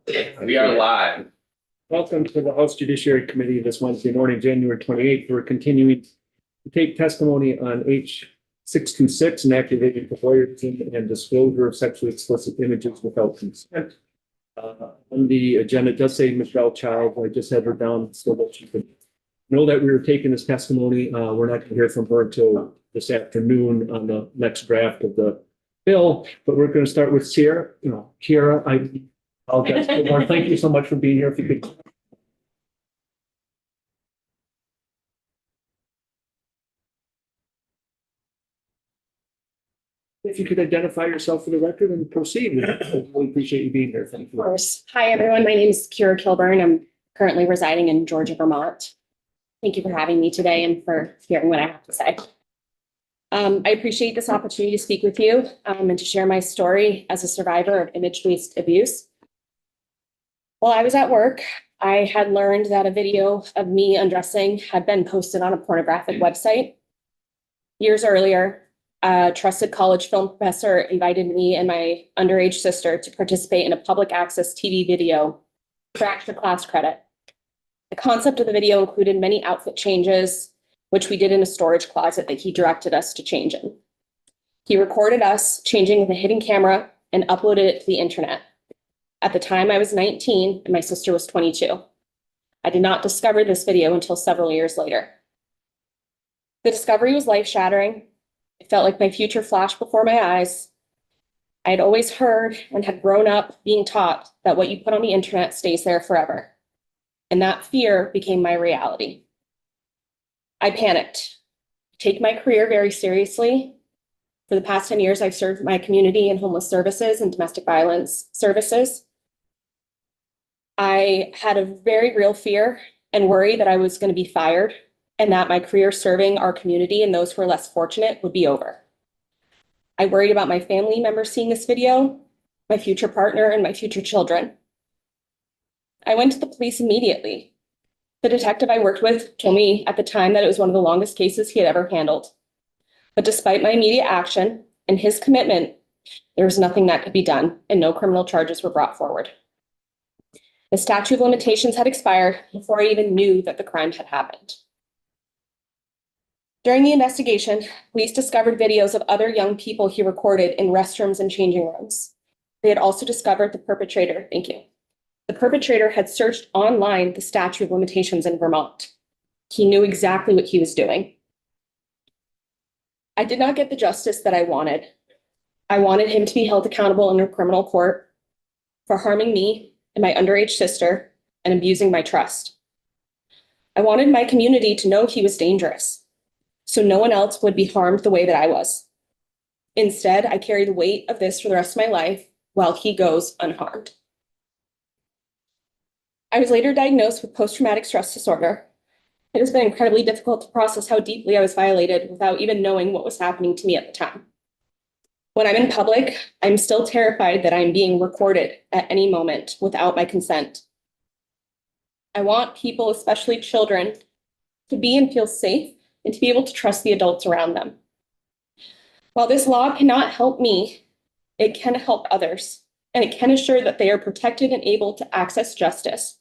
We are live. Welcome to the House Judiciary Committee this Wednesday morning, January 28th. We're continuing to take testimony on H 626 and activating voyeurism and disclosure of sexually explicit images without consent. On the agenda, it does say Michelle Child. I just had her down so that she could know that we were taking this testimony. We're not going to hear from her until this afternoon on the next draft of the bill, but we're going to start with Sierra. Kiera, thank you so much for being here. If you could. If you could identify yourself for the record and proceed, we really appreciate you being here. Thank you. Of course. Hi, everyone. My name is Kiera Kilburn. I'm currently residing in Georgia, Vermont. Thank you for having me today and for hearing what I have to say. I appreciate this opportunity to speak with you and to share my story as a survivor of image-based abuse. While I was at work, I had learned that a video of me undressing had been posted on a pornographic website. Years earlier, a trusted college film professor invited me and my underage sister to participate in a public access TV video for extra class credit. The concept of the video included many outfit changes, which we did in a storage closet that he directed us to change in. He recorded us changing with a hidden camera and uploaded it to the internet. At the time, I was 19 and my sister was 22. I did not discover this video until several years later. The discovery was life-shattering. It felt like my future flashed before my eyes. I had always heard and had grown up being taught that what you put on the internet stays there forever. And that fear became my reality. I panicked. I take my career very seriously. For the past 10 years, I've served my community in homeless services and domestic violence services. I had a very real fear and worry that I was going to be fired and that my career serving our community and those who are less fortunate would be over. I worried about my family members seeing this video, my future partner, and my future children. I went to the police immediately. The detective I worked with told me at the time that it was one of the longest cases he had ever handled. But despite my immediate action and his commitment, there was nothing that could be done and no criminal charges were brought forward. The statute of limitations had expired before I even knew that the crime had happened. During the investigation, police discovered videos of other young people he recorded in restrooms and changing rooms. They had also discovered the perpetrator. Thank you. The perpetrator had searched online the statute of limitations in Vermont. He knew exactly what he was doing. I did not get the justice that I wanted. I wanted him to be held accountable in a criminal court for harming me and my underage sister and abusing my trust. I wanted my community to know he was dangerous, so no one else would be harmed the way that I was. Instead, I carry the weight of this for the rest of my life while he goes unharmed. I was later diagnosed with post-traumatic stress disorder. It has been incredibly difficult to process how deeply I was violated without even knowing what was happening to me at the time. When I'm in public, I'm still terrified that I'm being recorded at any moment without my consent. I want people, especially children, to be and feel safe and to be able to trust the adults around them. While this law cannot help me, it can help others, and it can assure that they are protected and able to access justice.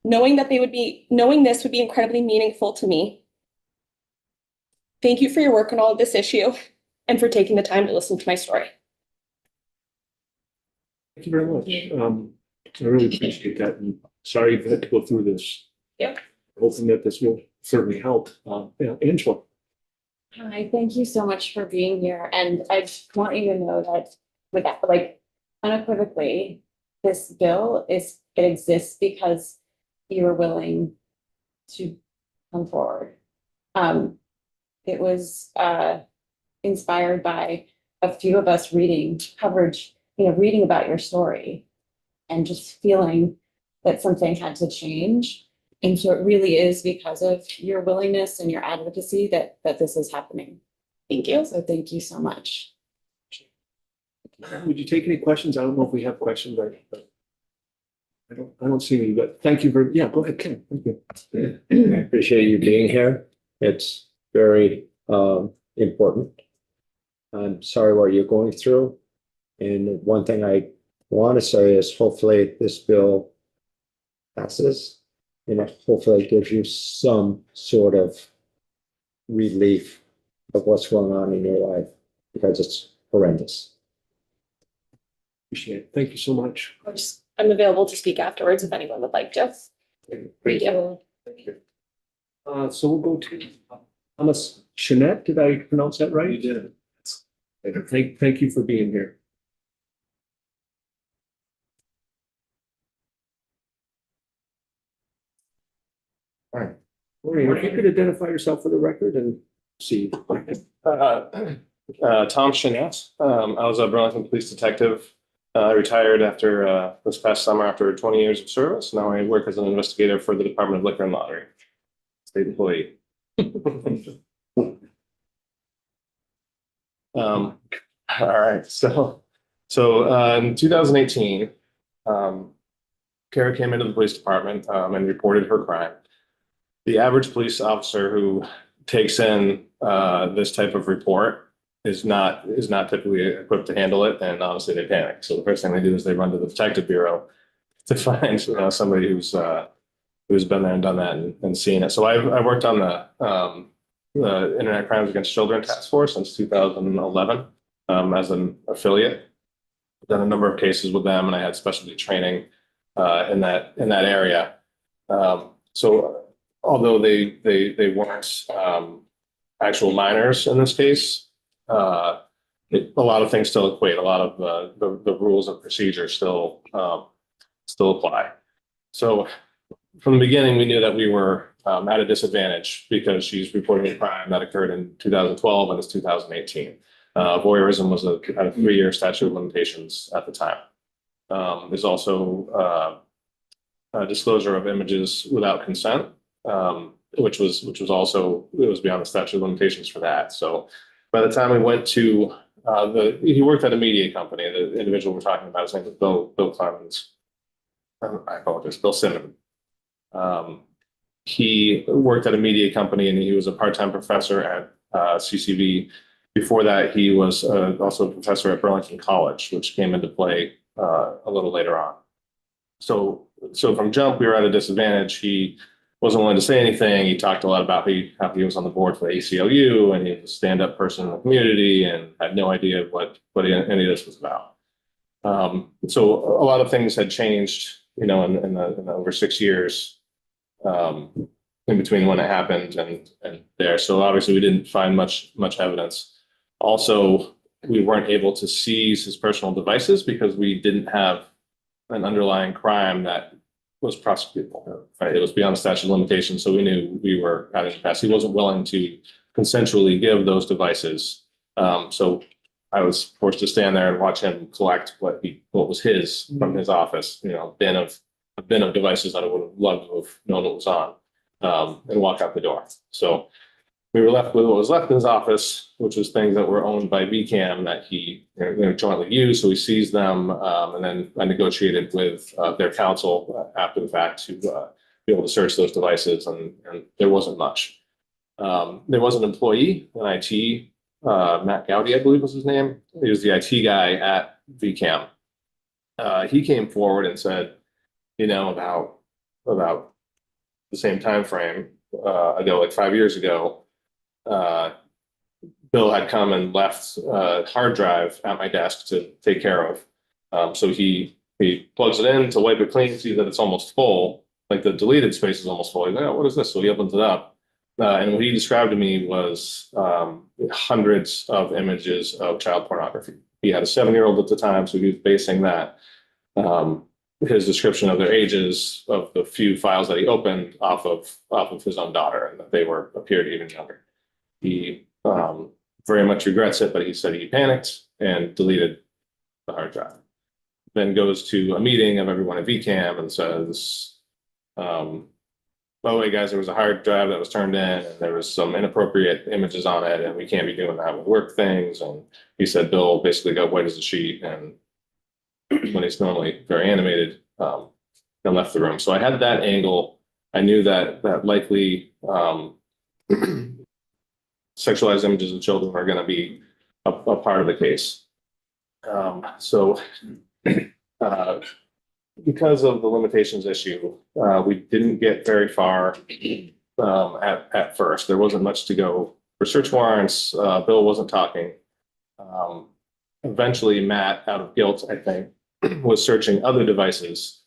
Knowing this would be incredibly meaningful to me. Thank you for your work on all of this issue and for taking the time to listen to my story. Thank you very much. I really appreciate that. And sorry you've had to go through this. Yep. Hoping that this will certainly help. Angela. Hi, thank you so much for being here. And I just want you to know that with that, like unequivocally, this bill exists because you were willing to come forward. It was inspired by a few of us reading coverage, reading about your story and just feeling that something had to change. And so it really is because of your willingness and your advocacy that this is happening. Thank you. So thank you so much. Would you take any questions? I don't know if we have questions. But I don't see any, but thank you very, yeah, go ahead, Ken. Thank you. I appreciate you being here. It's very important. I'm sorry what you're going through. And one thing I want to say is hopefully this bill passes. And it hopefully gives you some sort of relief of what's going on in your life because it's horrendous. Appreciate it. Thank you so much. I'm available to speak afterwards if anyone would like to. Thank you. So we'll go to Thomas Chanette. Did I pronounce that right? You did. Thank you for being here. All right. Maureen, if you could identify yourself for the record and see. Tom Chanette. I was a Burlington police detective. I retired after this past summer after 20 years of service. Now I work as an investigator for the Department of Liquor and Lottery. State employee. All right. So in 2018, Kara came into the police department and reported her crime. The average police officer who takes in this type of report is not typically equipped to handle it, and honestly, they panic. So the first thing they do is they run to the detective bureau to find somebody who's been there and done that and seen it. So I worked on the Internet Crimes Against Children Task Force since 2011 as an affiliate. I've done a number of cases with them, and I had specialty training in that area. So although they weren't actual minors in this case, a lot of things still equate. A lot of the rules and procedures still apply. So from the beginning, we knew that we were at a disadvantage because she's reporting a crime that occurred in 2012 and it's 2018. Voyeurism was at a 3-year statute of limitations at the time. There's also a disclosure of images without consent, which was also, it was beyond the statute of limitations for that. So by the time we went to he worked at a media company. The individual we're talking about, his name is Bill Clemens. I apologize, Bill Simmons. He worked at a media company and he was a part-time professor at CCV. Before that, he was also a professor at Burlington College, which came into play a little later on. So from jump, we were at a disadvantage. He wasn't willing to say anything. He talked a lot about how he was on the board for the ACLU and he was a stand-up person in the community and had no idea what any of this was about. So a lot of things had changed, in the over 6 years in between when it happened and there. So obviously we didn't find much evidence. Also, we weren't able to seize his personal devices because we didn't have an underlying crime that was prosecutable. Right? It was beyond the statute of limitations, so we knew we were at an impasse. He wasn't willing to consensually give those devices. So I was forced to stand there and watch him collect what was his from his office, a bin of devices that I would have loved to have known what was on, and walk out the door. So we were left with what was left in his office, which was things that were owned by VCAM that he jointly used. So we seized them, and then I negotiated with their counsel after the fact to be able to search those devices, and there wasn't much. There was an employee in IT, Matt Gowdy, I believe was his name. He was the IT guy at VCAM. He came forward and said, about the same time frame ago, like 5 years ago, Bill had come and left a hard drive at my desk to take care of. So he plugs it in to wipe it clean, see that it's almost full, like the deleted space is almost full. He's like, oh, what is this? So he opens it up. And what he described to me was hundreds of images of child pornography. He had a 7-year-old at the time, so he was basing that his description of their ages of the few files that he opened off of his own daughter, and that they appeared even younger. He very much regrets it, but he said he panicked and deleted the hard drive. Then goes to a meeting of everyone at VCAM and says, by the way, guys, there was a hard drive that was turned in and there was some inappropriate images on it and we can't be doing that with work things. And he said, Bill basically got white as a sheet and when he's normally very animated, and left the room. So I had that angle. I knew that likely sexualized images of children are going to be a part of the case. So because of the limitations issue, we didn't get very far at first. There wasn't much to go for search warrants. Bill wasn't talking. Eventually, Matt, out of guilt, I think, was searching other devices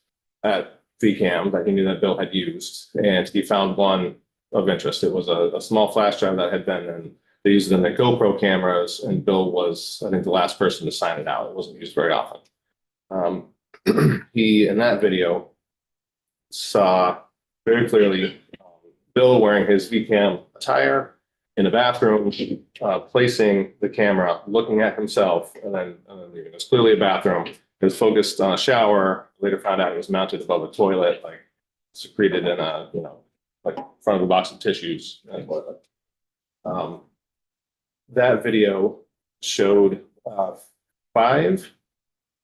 at VCAM that he knew that Bill had used, and he found one of interest. It was a small flash drive that had been in. They used it in the GoPro cameras, and Bill was, I think, the last person to sign it out. It wasn't used very often. He, in that video, saw very clearly Bill wearing his VCAM attire in a bathroom, placing the camera, looking at himself, and then leaving. It was clearly a bathroom. It was focused on a shower. Later found out it was mounted above a toilet, like secreted in a, like front of a box of tissues. That video showed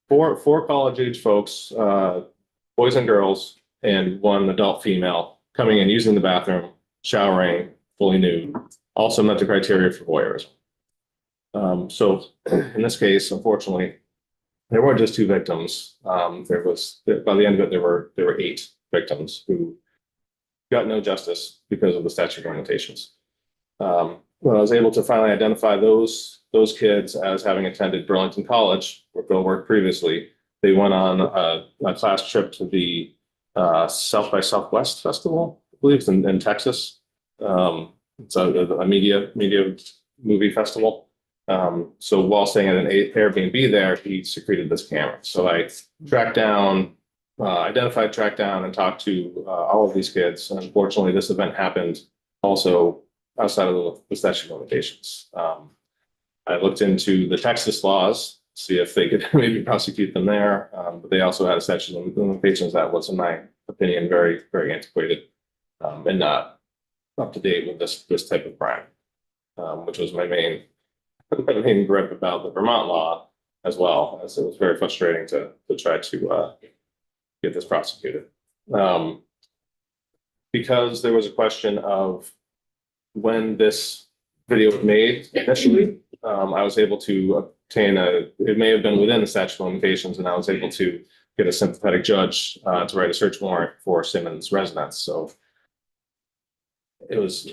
four college-age folks, boys and girls, and one adult female coming in, using the bathroom, showering, fully nude. Also met the criteria for voyeurism. So in this case, unfortunately, there weren't just two victims. There was, by the end of it, there were 8 victims who got no justice because of the statute of limitations. When I was able to finally identify those kids as having attended Burlington College, where Bill worked previously, they went on a class trip to the South by Southwest Festival, I believe it's in Texas. It's a media movie festival. So while staying at an Airbnb there, he secreted this camera. So I identified, tracked down, and talked to all of these kids. And unfortunately, this event happened also outside of the statute of limitations. I looked into the Texas laws, see if they could maybe prosecute them there. But they also had a statute of limitations that was, in my opinion, very, very antiquated and not up to date with this type of crime, which was my main gripe about the Vermont law as well, as it was very frustrating to try to get this prosecuted. Because there was a question of when this video was made initially, I was able to obtain it may have been within the statute of limitations, and I was able to get a sympathetic judge to write a search warrant for Simmons' residence. So it was,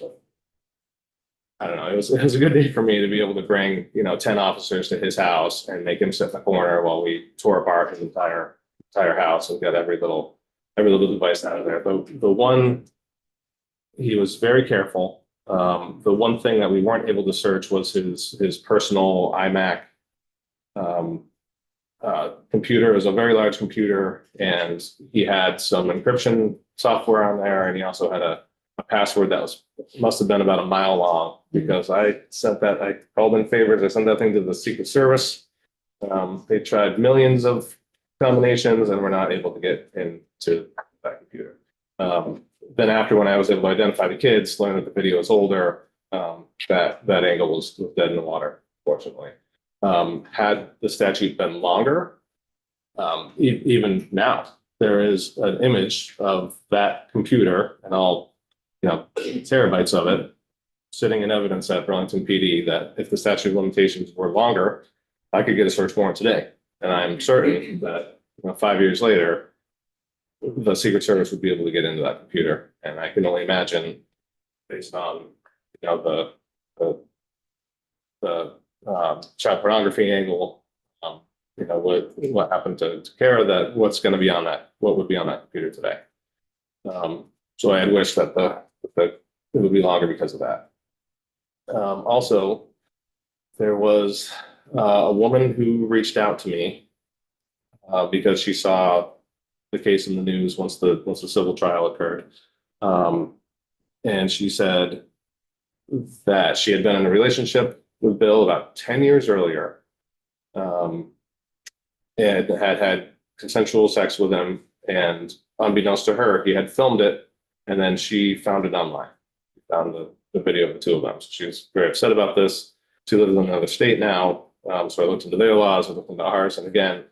I don't know, it was a good day for me to be able to bring, 10 officers to his house and make him sit in the corner while we tore apart his entire house and got every little device out of there. The one, he was very careful. The one thing that we weren't able to search was his personal iMac computer. It was a very large computer, and he had some encryption software on there, and he also had a password that must have been about a mile long, because I called in favors. I sent that thing to the Secret Service. They tried millions of combinations and were not able to get into that computer. Then after, when I was able to identify the kids, learned that the video was older, that angle was dead in the water, fortunately. Had the statute been longer, even now, there is an image of that computer and all, terabytes of it sitting in evidence at Burlington PD, that if the statute of limitations were longer, I could get a search warrant today. And I'm certain that 5 years later, the Secret Service would be able to get into that computer. And I can only imagine, based on the child pornography angle, what happened to Kara, that what's going to be on that, what would be on that computer today. So I had wished that it would be longer because of that. Also, there was a woman who reached out to me because she saw the case in the news once the civil trial occurred. And she said that she had been in a relationship with Bill about 10 years earlier, and had consensual sex with him. And unbeknownst to her, he had filmed it, and then she found it online. She found the video of the two of them. So she was very upset about this. She lives in another state now. So I looked into their laws, I looked into ours, and again,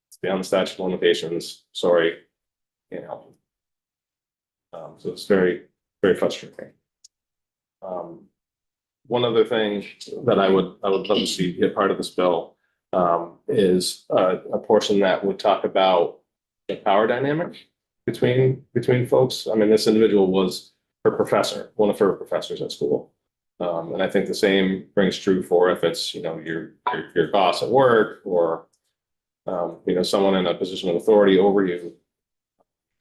it's beyond the statute of limitations. Sorry, So it's very, very frustrating. One other thing that I would love to see get part of this bill is a portion that would talk about the power dynamic between folks. I mean, this individual was her professor, one of her professors at school. And I think the same rings true for if it's, your boss at work or, someone in a position of authority over you.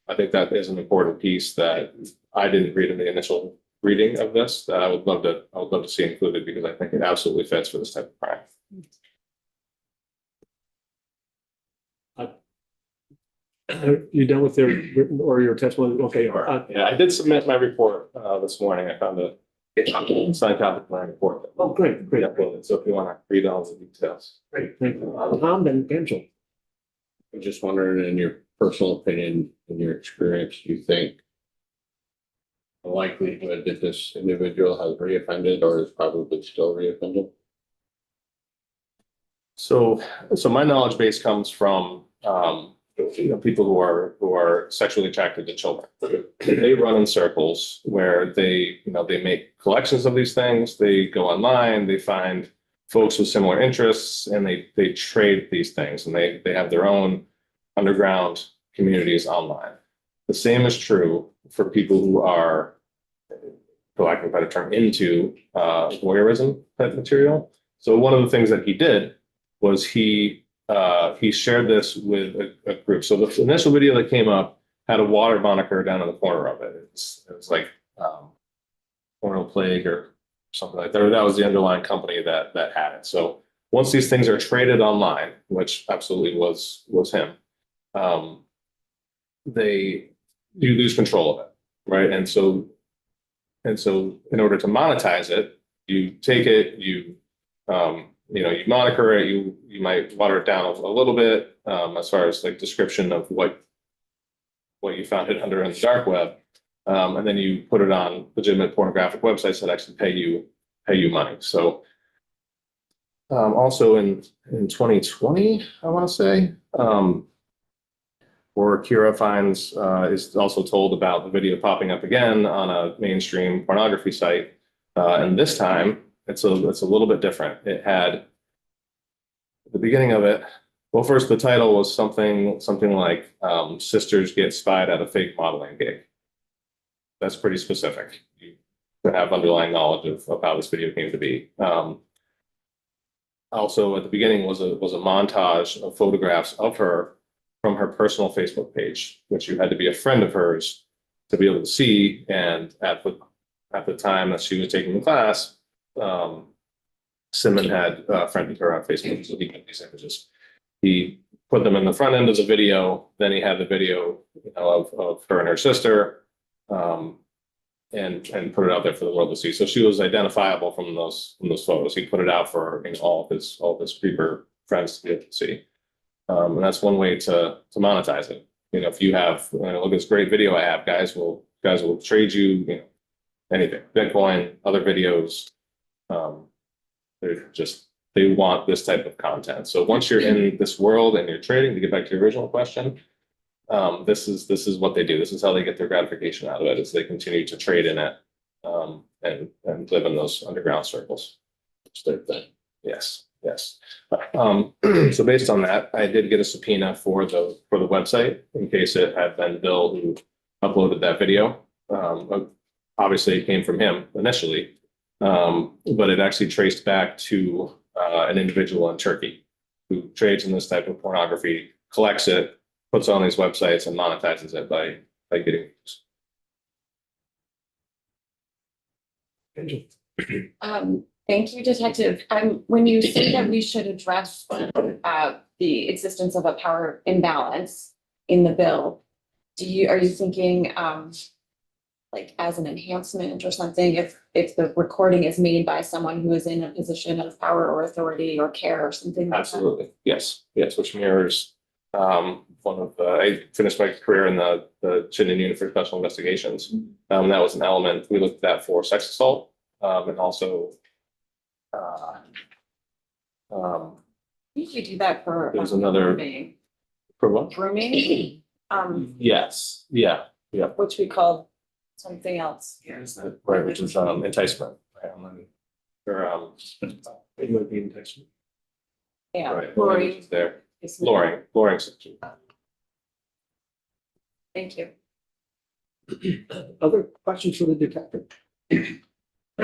I think that is an important piece that I didn't read in the initial reading of this that I would love to see included because I think it absolutely fits for this type of crime. You done with your testimony? Okay. Yeah, I did submit my report this morning. I found a signed copy of my report. Oh, great, great. So if you want to read all the details. Great, thank you. Tom and Angela. I'm just wondering, in your personal opinion, in your experience, do you think the likelihood that this individual has reoffended or is probably still reoffended? So my knowledge base comes from people who are sexually attracted to children. They run in circles where they make collections of these things. They go online, they find folks with similar interests, and they trade these things, and they have their own underground communities online. The same is true for people who are, for lack of a better term, into voyeurism type material. So one of the things that he did was he shared this with a group. So the initial video that came up had a water moniker down in the corner of it. It was like Oral Plague or something like that. That was the underlying company that had it. So once these things are traded online, which absolutely was him, you lose control of it, right? And so in order to monetize it, you take it, you moniker it, you might water it down a little bit as far as like description of what you found it under in the dark web, and then you put it on legitimate pornographic websites that actually pay you money. So also in 2020, I want to say, where Kira finds is also told about the video popping up again on a mainstream pornography site, and this time it's a little bit different. It had at the beginning of it. Well, first the title was something like "Sisters Get Spied at a Fake Modeling Gig." That's pretty specific. You can have underlying knowledge of how this video came to be. Also, at the beginning was a montage of photographs of her from her personal Facebook page, which you had to be a friend of hers to be able to see. And at the time that she was taking the class, Simon had friended her on Facebook, so he got these images. He put them in the front end of the video. Then he had the video, of her and her sister, and put it out there for the world to see. So she was identifiable from those photos. He put it out for all of his creeper friends to be able to see. And that's one way to monetize it. If you have, look at this great video I have, guys will trade you, anything, Bitcoin, other videos. They want this type of content. So once you're in this world and you're trading, to get back to your original question, this is what they do. This is how they get their gratification out of it, is they continue to trade in it, and live in those underground circles. It's their thing. Yes. So based on that, I did get a subpoena for the website in case it had been Bill who uploaded that video. Obviously, it came from him initially, but it actually traced back to an individual in Turkey who trades in this type of pornography, collects it, puts it on these websites, and monetizes it by getting views. Thank you, Detective. When you say that we should address the existence of a power imbalance in the bill, are you thinking like as an enhancement or something, if the recording is made by someone who is in a position of power or authority or care or something like Absolutely. Yes, which mirrors I finished my career in the Chittenden Unit for Special Investigations. That was an element we looked at for sex assault, and also you do that for there's another grooming. for what? Grooming, Yes. Yeah. which we call something else. Right, which is enticement. Right? Or It would be intentional. Yeah. Right. Lori. Is there. is- Flooring section. Thank you. Other questions for the detective?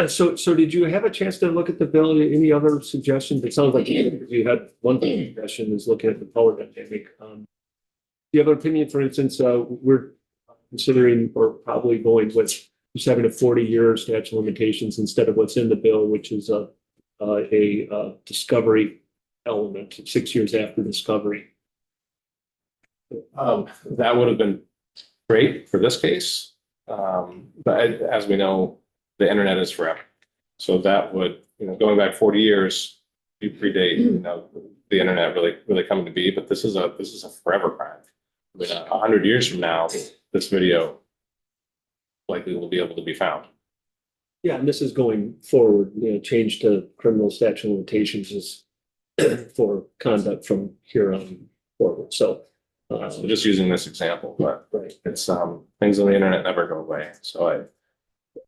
So did you have a chance to look at the bill? Any other suggestions? It sounds like you had one suggestion is looking at the power dynamic. Do you have an opinion, for instance, we're considering or probably going with just having a 40-year statute of limitations instead of what's in the bill, which is a discovery element, 6 years after discovery. That would have been great for this case. But as we know, the internet is forever. So that would, going back 40 years, you predate, the internet really coming to be, but this is a forever crime. I mean, 100 years from now, this video likely will be able to be found. Yeah, and this is going forward, change to criminal statute of limitations is for conduct from here on forward. So, So just using this example, but right. it's, things on the internet never go away. So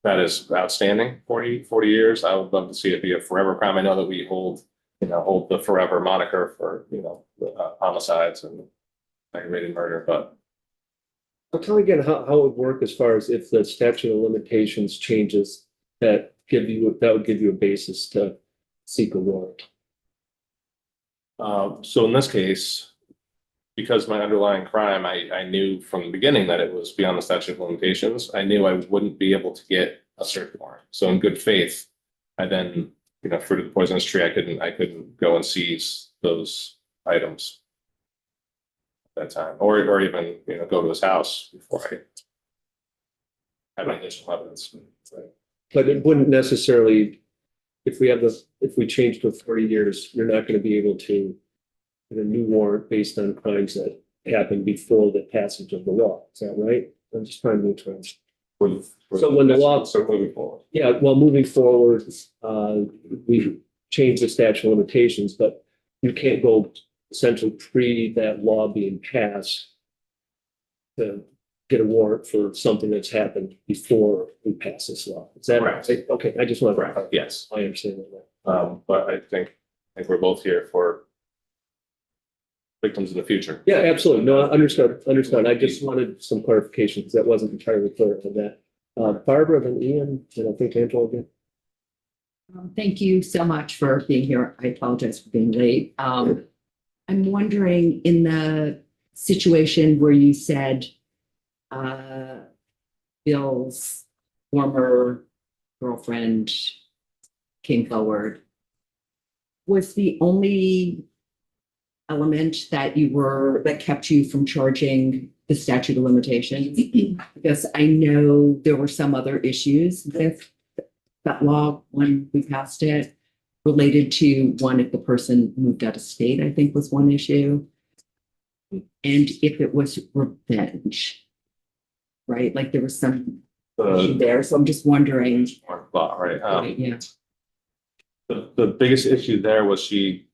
that is outstanding, 40 years. I would love to see it be a forever crime. I know that we hold the forever moniker for, homicides and aggravated murder, but I'll tell you again how it would work as far as if the statute of limitations changes that would give you a basis to seek a warrant. so in this case, because my underlying crime, I knew from the beginning that it was beyond the statute of limitations. I knew I wouldn't be able to get a search warrant. So in good faith, I then, fruit of the poisonous tree, I couldn't go and seize those items at that time, or even, go to his house before I had my additional evidence. But it wouldn't necessarily, if we change to 40 years, you're not going to be able to get a new warrant based on crimes that happened before the passage of the law. Is that right? I'm just trying to make sure. So when the law- So moving forward. Yeah, well, moving forward, we changed the statute of limitations, but you can't go essentially pre that law being passed to get a warrant for something that's happened before we pass this law. Is that Correct. right? Okay, I just want to. Correct. Yes. I understand that. But I think we're both here for victims in the future. Yeah, absolutely. No, understood. I just wanted some clarification because that wasn't entirely clear on that. Barbara, then Ian, and I think Angela again. Thank you so much for being here. I apologize for being late. I'm wondering, in the situation where you said Bill's former girlfriend came forward, was the only element that kept you from charging the statute of limitations? Because I know there were some other issues with that law when we passed it, related to one, if the person moved out of state, I think was one issue. And if it was revenge, right? Like there was some issue there. So I'm just wondering. Law, right? Yeah. The biggest issue there was she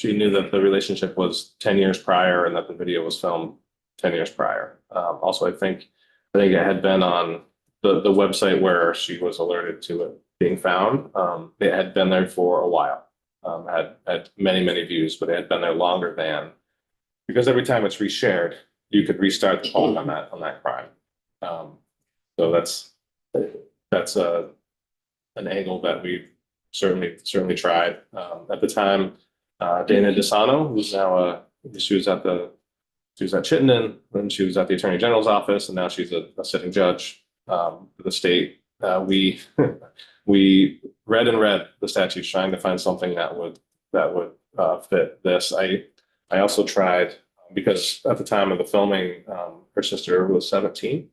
knew that the relationship was 10 years prior and that the video was filmed 10 years prior. Also, I think it had been on the website where she was alerted to it being found. It had been there for a while, had many views, but it had been there longer than, because every time it's reshared, you could restart the clock on that crime. So that's an angle that we certainly tried. At the time, Dana DeSano, who's now she was at Chittenden, then she was at the Attorney General's office, and now she's a sitting judge for the state. We read the statutes, trying to find something that would fit this. I also tried, because at the time of the filming, her sister was 17.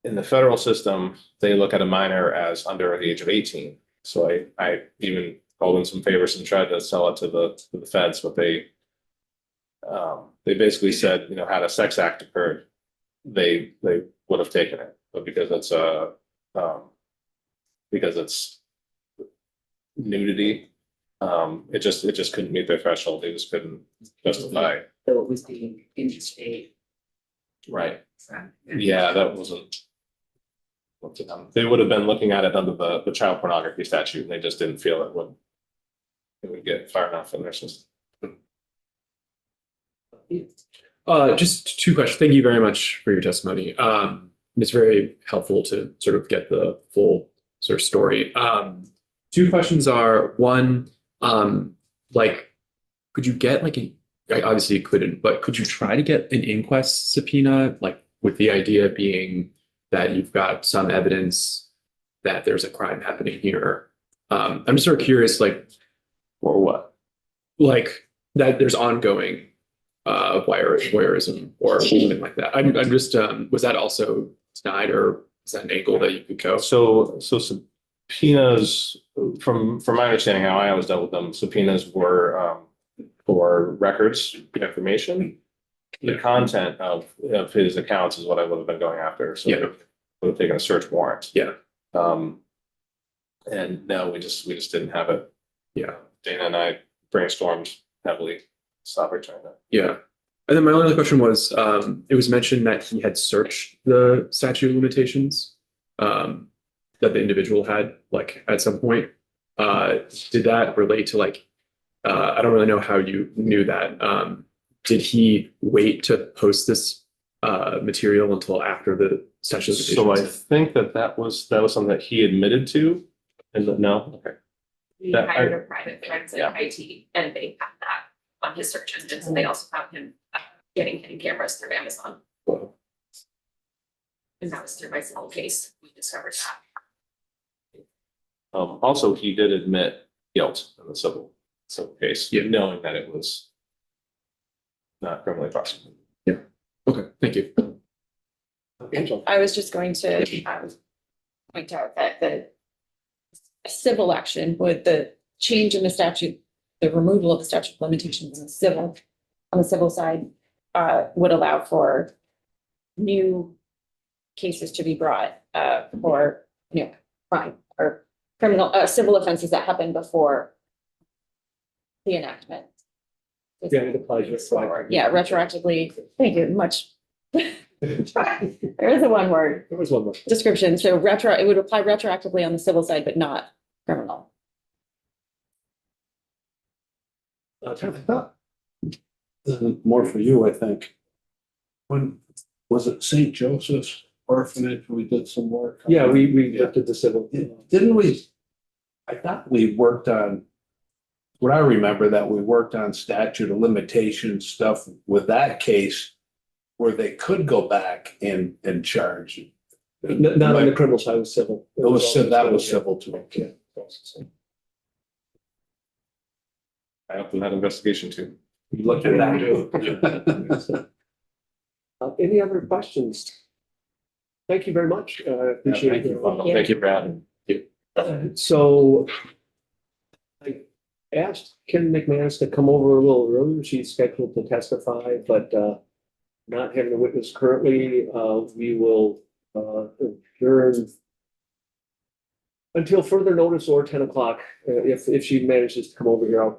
In the federal system, they look at a minor as under the age of 18. So I even called in some favors and tried to sell it to the feds, but they basically said, had a sex act occurred, they would have taken it, but because it's nudity, it just couldn't meet their threshold. They just couldn't justify. So it was being interstate. Right. Yeah, that wasn't. They would have been looking at it under the child pornography statute, and they just didn't feel it would get far enough in their system. Just two questions. Thank you very much for your testimony. It's very helpful to sort of get the full sort of story. Two questions are, one, like, could you get like I obviously you couldn't, but could you try to get an inquest subpoena, like with the idea being that you've got some evidence that there's a crime happening here? I'm just sort of curious, like, Or what? like that there's ongoing voyeurism or something like that. I'm just was that also denied, or is that an angle that you could go? So subpoenas, from my understanding, how I always dealt with them, subpoenas were for records, information. The content of his accounts is what I would have been going after. So Yeah. would have taken a search warrant. Yeah. And no, we just didn't have it. Yeah. Dana and I brainstormed heavily, stop returning that. Yeah. And then my only other question was, it was mentioned that he had searched the statute of limitations that the individual had, like, at some point. Did that relate to, like, I don't really know how you knew that. Did he wait to post this material until after the statute of So I limitations? think that was something that he admitted to, and no, okay. He That- hired a private forensic Yeah. IT and they have that on his search engines, and they also found him getting hidden cameras through Amazon. And that was through my civil case, we discovered that. Also, he did admit guilt in the civil case, Yeah. knowing that it was not criminally prosecuted. Okay, thank you. Angela. I was just going to point out that the civil action with the change in the statute, the removal of the statute of limitations in on the civil side, would allow for new cases to be brought for, crime or criminal, civil offenses that happened before the enactment. Yeah, it applies retroactively. Yeah, retroactively. Thank you, much. There is a one word There was one more. description, so it would apply retroactively on the civil side, but not criminal. More for you, I think. When, was it St. Joseph's Orphanage, we did some work? on Yeah, that? we looked at the civil. Didn't we? I thought we worked on, what I remember that we worked on statute of limitations stuff with that case where they could go back and charge. Not on the criminal side, it was civil. It was, that was civil too. Okay. I opened that investigation too. You looked at that too. Any other questions? Thank you very much. Appreciate it. Thank you for having me. So I asked Kim McManus to come over a little earlier. She's scheduled to testify, but not having a witness currently, we will adjourn until further notice or 10 o'clock. If she manages to come over here, I'll